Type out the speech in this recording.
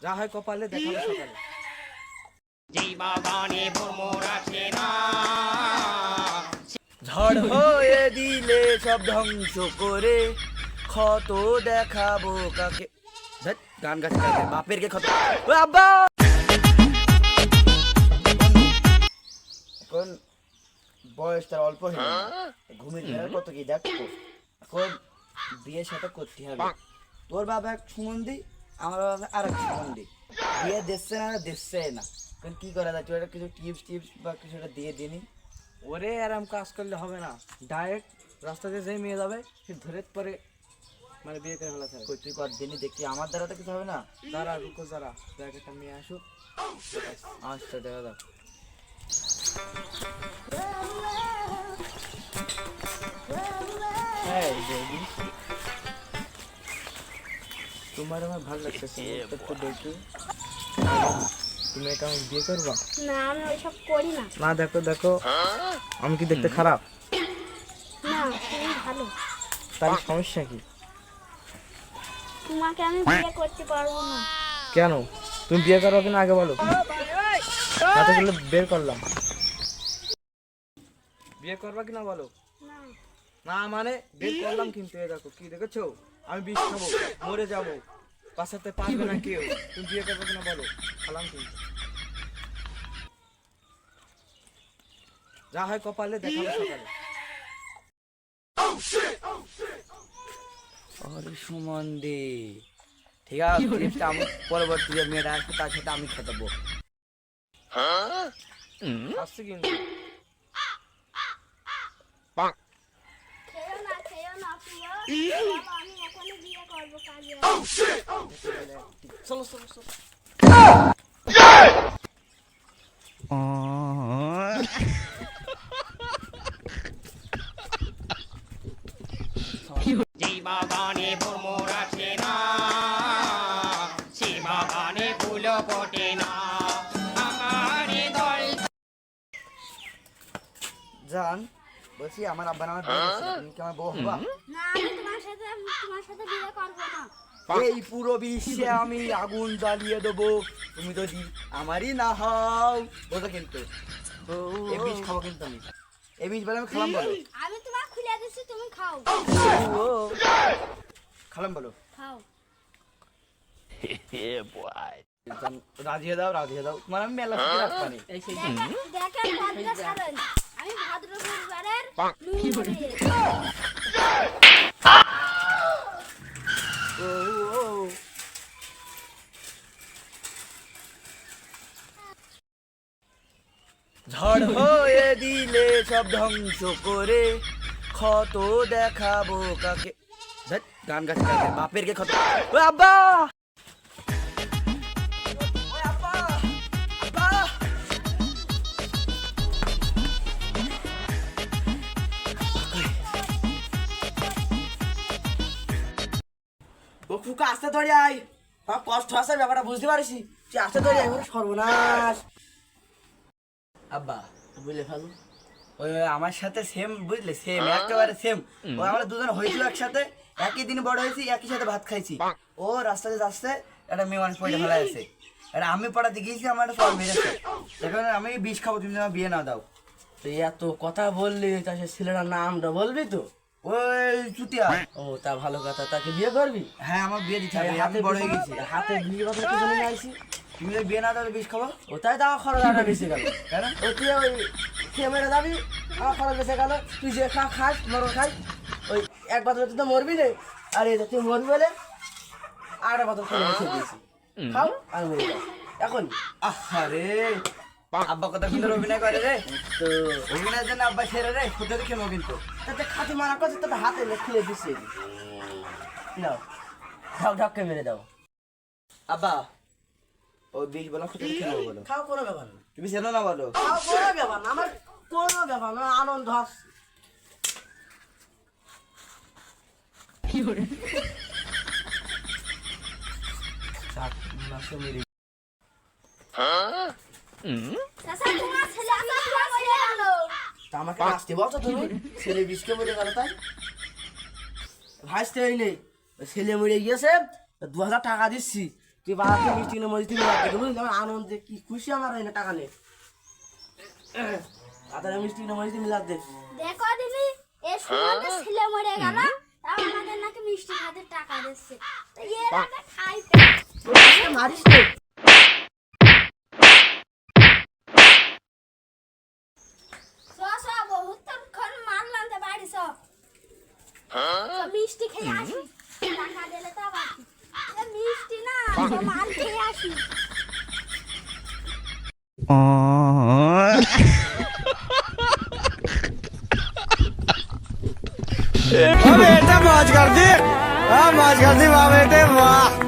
যা হয় কপালে দেখাবো সকালে। যেই বাগানে ভ্রমর আসে না, ঝড় হয়ে দিলে সব ধ্বংস করে ক্ষত দেখাবো কাকে। ধ্যাৎ, গান গাছে কাকে বাপের কে ক্ষত। ও আব্বা, এখন বয়সটা অল্প হয়ে ঘুমিয়ে গেলে কত কি দেখতো। এখন বিয়ে সাথে করতে হবে। তোর বাবা এক সুমন্দি, আমার বাবা আর এক সুমন্দি, বিয়ে দিচ্ছে না এখন কি করা যায়? তুই কিছু টিপস বা কিছু একটা দিয়ে দিনি। ওরে আরাম কাজ করলে হবে না, ডাইরেক্ট রাস্তা দিয়ে যেই মেয়ে যাবে সে ধরে পরে মানে বিয়ে করে ফেলা থাকে। তুই কর দিনই দেখি, আমার দ্বারা তো কিছু হবে না। দাঁড়া রুকো যারা দেখ একটা মেয়ে আসুক। আচ্ছা দেখা যাক। তোমার আমার ভালো লাগতেছে, একটু দেখি তুমি এটা আমাকে বিয়ে করবা? না, আমি ওইসব করি না। না দেখো দেখো, আমি কি দেখতে খারাপ? না, তুমি ভালো। তাহলে সমস্যা কি? তোমাকে আমি বিয়ে করতে পারবো না। কেন? তুমি বিয়ে করো কিনা আগে বলো, এতগুলো বের করলাম। বিয়ে করবা কিনা বলো। না, না মানে বের করলাম, কিন্তু এ দেখো কি দেখেছো, আমি বিষ খাবো, মরে যাবো, বাঁচাতে পারবে না কেউ। তুমি বিয়ে করবে কিনা বলো, খালাম কিন্তু। যা হয় কপালে দেখাবো সকালে। আরে সুমন দে, ঠিক আছে টিপসটা আমি পরবর্তী যে মেয়েটা আসবে তার সাথে আমি খেতাবো। আসছে কিন্তু খেয়েও না প্রিয়। বাবা, আমি এখনই বিয়ে করবো কাজে। চলো চলো চলো। যেই বাগানে ভ্রমর আসে না, সে বাগানে ফুল ফোটে না। আমার হৃদয় জান, বলছি আমার আব্বা আমার বিয়ে করছে, তুমি কি আমার বউ হবা? না, আমি তোমার সাথে বিয়ে করবো না। এই পুরো বিশ্বে আমি আগুন জ্বালিয়ে দেবো, তুমি যদি আমারই না হও। বোঝো কিন্তু এই বিষ খাবো কিন্তু আমি, এই বিষ বলে আমি খালাম বলো। আমি তোমার খুলে দিচ্ছি, তুমি খাও। খালাম বলো। খাও। রাজিয়ে দাও রাজিয়ে দাও, মানে আমি মেলা থেকে রাখবানি। দেখেন ভদ্র সারেন, আমি ভদ্র পরিবারের মেয়ে। ঝড় হয়ে দিলে সব ধ্বংস করে ক্ষত দেখাবো কাকে। ধ্যাৎ, গান গাছে কাকে বাপের কে ক্ষত। ও আব্বা, ওই আব্বা, আব্বা। ও ফুকা আসতে ধরে আয়, আমার কষ্ট আছে ব্যাপারটা বুঝতে পারিস, তুই আসতে ধরে আয়, সর্বনাশ। আব্বা বুঝলে ভালো, ওই আমার সাথে সেম, বুঝলে সেম, একেবারে সেম। ও আমরা দুজন হয়েছিল একসাথে, একই দিন বড় হয়েছি, একই সাথে ভাত খাইছি। ও রাস্তাতে যাচ্ছে, একটা মেয়ে মানুষ পয়সা ফেলা আছে, এটা আমি পড়াতে গিয়েছি, আমার একটা ফল মেরেছে। এখন আমি বিষ খাবো, তুমি আমার বিয়ে না দাও। তুই এত কথা বললি, তা সে ছেলেটার নামটা বলবি তো? ওই চুতিয়া। ও, তা ভালো কথা, তাকে বিয়ে করবি? হ্যাঁ আমার বিয়ে দিতে হবে, আমি বড় হয়ে গেছি। হাতে বিয়ে কথা কি জন্য নিয়ে আইছি? তুমি যদি বিয়ে না দাও বিষ খাবো। ও তাই তো আমার খরচ আটা বেঁচে গেল। কেন? ও তুই ওই খেয়ে মেরে যাবি, আমার খরচ বেঁচে গেল। তুই যে খাস মরো খাই, ওই এক বছর তুই তো মরবি রে। আর এই তুই মরবি বলে আরেকটা বছর খেয়ে বসে দিয়েছি, খাও আর মরে যাও এখন। আরে আব্বা কথা কিন্তু অভিনয় করে রে, তো অভিনয়ের জন্য আব্বা সেরে রে, খুদে খেলো কিন্তু। তাতে খাতি মারা করছে, তোর হাতে খেলে দিচ্ছে। নাও, ঢক ঢককে মেরে দাও। আব্বা ওই বিষ বলো, খুদে খেলো বলো। খাও, কোনো ব্যাপার না। তুমি চেনো না বলো। খাও, কোনো ব্যাপার না, আমার কোনো ব্যাপার না, আনন্দ হাস। চাচা, তোমার ছেলে বিয়ে করে গেল। তা আমাকে আসতে বলছো তুমি? ছেলে বিষকে মরে গেল তাই ভাসতে নেই, ছেলে মরে গিয়েছে, 2000 টাকা দিচ্ছি, তুই বাড়াতে মিষ্টি কিনে মরিচ দিয়ে রাখতে বুঝলি আমার আনন্দে কি খুশি আমার এনে টাকা নেই তাদের মিষ্টি কিনে মরিচ দিয়ে মিলাদ দে দেখো দিদি এ সুমনের ছেলে মরে গেল তাও আমাদের নাকি মিষ্টি খাতে টাকা দিচ্ছে তো এর আগে খাইতে মারিস নে বহুতক্ষণ মারলাম তো বাড়ি সব মিষ্টি খেয়ে আসি টাকা দিলে তো আবার কি? এ মিষ্টি না তো মাল খেয়ে আসি बेटा मौज कर दी वाह बेटे वाह